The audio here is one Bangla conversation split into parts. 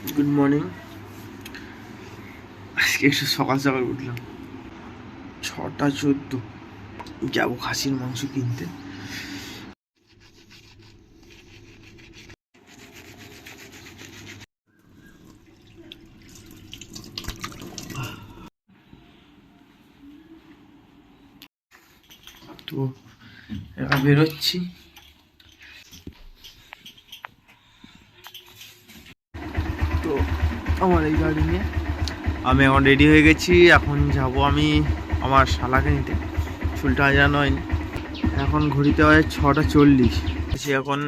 Good morning. আজকে একটু সকাল সকাল উঠলাম, 6:14। যাবো খাসির মাংস কিনতে। তো এবার বেরোচ্ছি। তো আমার এই গাড়ি নিয়ে আমি এখন রেডি হয়ে গেছি। এখন যাব আমি আমার শালাকে নিতে। চুলটা আজানো হয়নি, এখন ঘড়িতে হয় 6:40। এখন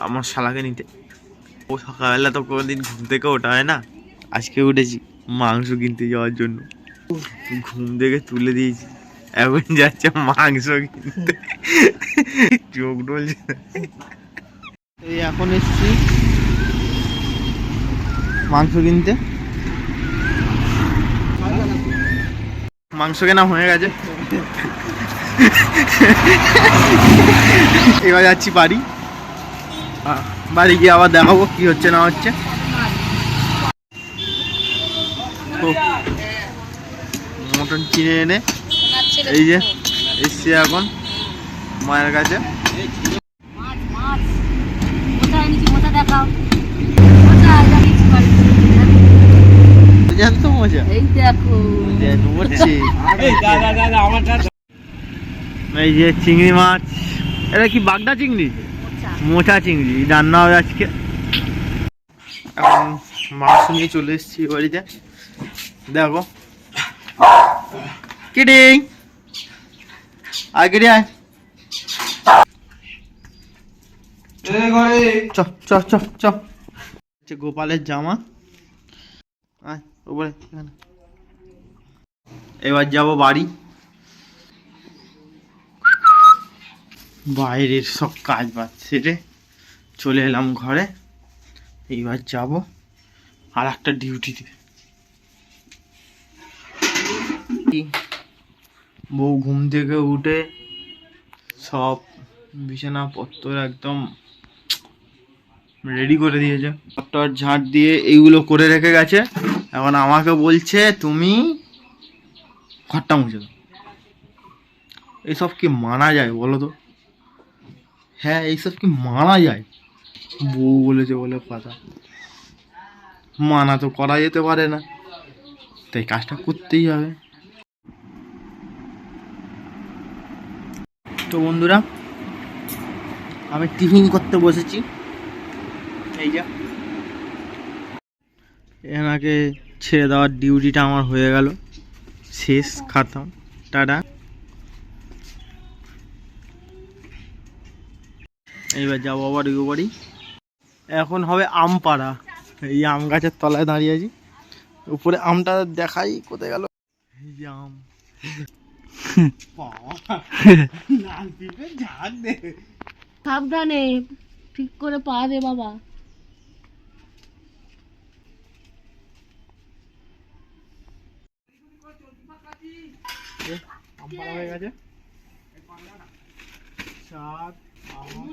আমার শালাকে নিতে। ও সকালবেলা তো কোনোদিন ঘুম থেকে ওঠা হয় না, আজকে উঠেছি মাংস কিনতে যাওয়ার জন্য। ঘুম থেকে তুলে দিয়েছি, এখন যাচ্ছে মাংস কিনতে। চোখ ডলছে। এই এখন এসছি মাংস কিনতে। মাংস কেনা হয়ে গেছে, এবার যাচ্ছি বাড়ি। বাড়ি গিয়ে আবার দেখাবো কি হচ্ছে না হচ্ছে। মটন কিনে এনে এই যে এসছি এখন মায়ের কাছে। তো মজা এই দেখো, এই যে চিংড়ি মাছ। এটা কি বাগদা চিংড়ি? মোচা চিংড়ি রান্না হবে আজকে। এখন মাংস নিয়ে চলে এসেছি বাড়িতে। দেখো কিডিং, আয় কেটে আয়। চ চ চ চ। গোপালের জামা, আয় উপরে। এবার যাব বাড়ি। বাইরের সব কাজ বাজ সেরে চলে এলাম ঘরে। এইবার যাব আর একটা ডিউটিতে। বউ ঘুম থেকে উঠে সব বিছানাপত্র একদম রেডি করে দিয়েছে, টর ঝাঁট দিয়ে এইগুলো করে রেখে গেছে। এখন আমাকে বলছে তুমি ঘরটা মুছে দাও। এইসব কি মানা যায় বলো তো? হ্যাঁ, এইসব কি মানা যায়? বউ বলেছে বলে কথা, মানা তো করা যেতে পারে না, তাই কাজটা করতেই হবে। তো বন্ধুরা, আমি টিফিন করতে বসেছি। এই যে এনাকে ছেড়ে দেওয়ার ডিউটিটা আমার হয়ে গেল, শেষ, খাতাম, টাটা। এইবার যাবো আবার ওই বাড়ি। এখন হবে আম পাড়া। এই আম গাছের তলায় দাঁড়িয়ে আছি, উপরে আমটা দেখাই কোথায় গেল। এই যে আম। সাবধানে, ঠিক করে পা দে বাবা। আম পাড়া হয়ে গেছে। 7, 8,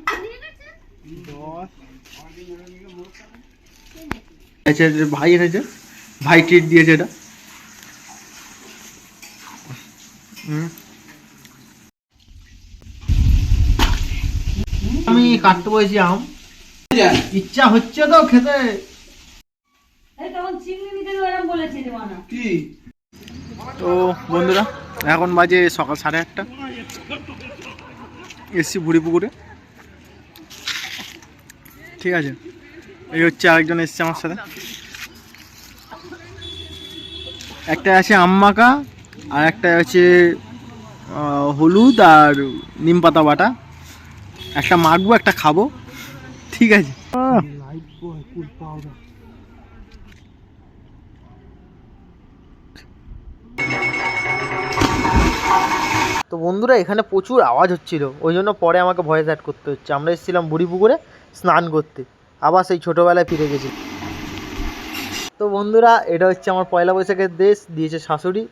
10। ভাই এনেছে, ভাই ট্রিট দিয়েছে এটা। আমি কাটতে বসেছি আম, ইচ্ছা হচ্ছে তো খেতে। তো বন্ধুরা, এখন বাজে সকাল 8:30। এসছি বুড়ি পুকুরে। ঠিক আছে, এই হচ্ছে আরেকজন এসছে আমার সাথে। একটা আছে আম মাখা, আর একটা আছে হলুদ আর নিম পাতা বাটা। একটা মাখবো, একটা খাবো। ঠিক আছে। তো বন্ধুরা, এখানে প্রচুর আওয়াজ হচ্ছিল, ওই জন্য পরে আমাকে ভয়েস অ্যাড করতে হচ্ছে। আমরা এসেছিলাম বুড়ি পুকুরে স্নান করতে, আবার সেই ছোটোবেলায় ফিরে গেছি। তো বন্ধুরা, এটা হচ্ছে আমার পয়লা বৈশাখের ড্রেস, দিয়েছে শাশুড়ি।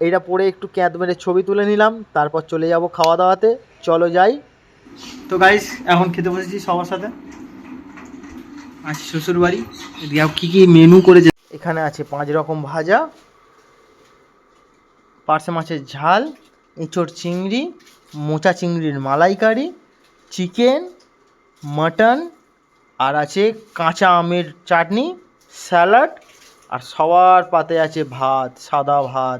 এইটা পরে একটু ক্যাঁত মেরে ছবি তুলে নিলাম, তারপর চলে যাব খাওয়া দাওয়াতে। চলো যাই। তো গাইস, এখন খেতে বসেছি সবার সাথে। আজ শ্বশুর বাড়ি, এদিকে কি কি মেনু করেছে। এখানে আছে 5 রকম ভাজা, পার্শে মাছের ঝাল, এঁচোড় চিংড়ি, মোচা চিংড়ির মালাইকারি, চিকেন, মাটন, আর আছে কাঁচা আমের চাটনি, স্যালাড, আর সবার পাতে আছে ভাত, সাদা ভাত।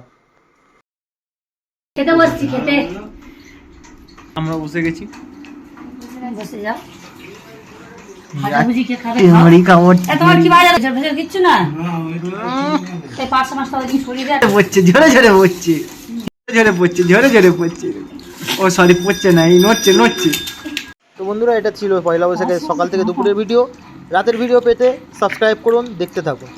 খেতে বসছি খেতে। আমরা বসে গেছি। বসে যাও। ভাজাভুজি কে খাবে? আমারই কামড় তোমার কি ভাজা ভেজা ভেজা কিচ্ছু না? এই 5 মাস তো দিন শরীরে পড়ছে, ঝরে ঝরে পড়ছে, ঝরে পড়ছে, ঝরে ঝরে পড়ছে। ও সরি, পড়ছে না, এই নড়ছে নড়ছে। তো বন্ধুরা, এটা ছিল পয়লা বৈশাখের সকাল থেকে দুপুরের ভিডিও। রাতের ভিডিও পেতে সাবস্ক্রাইব করুন, দেখতে থাকুন।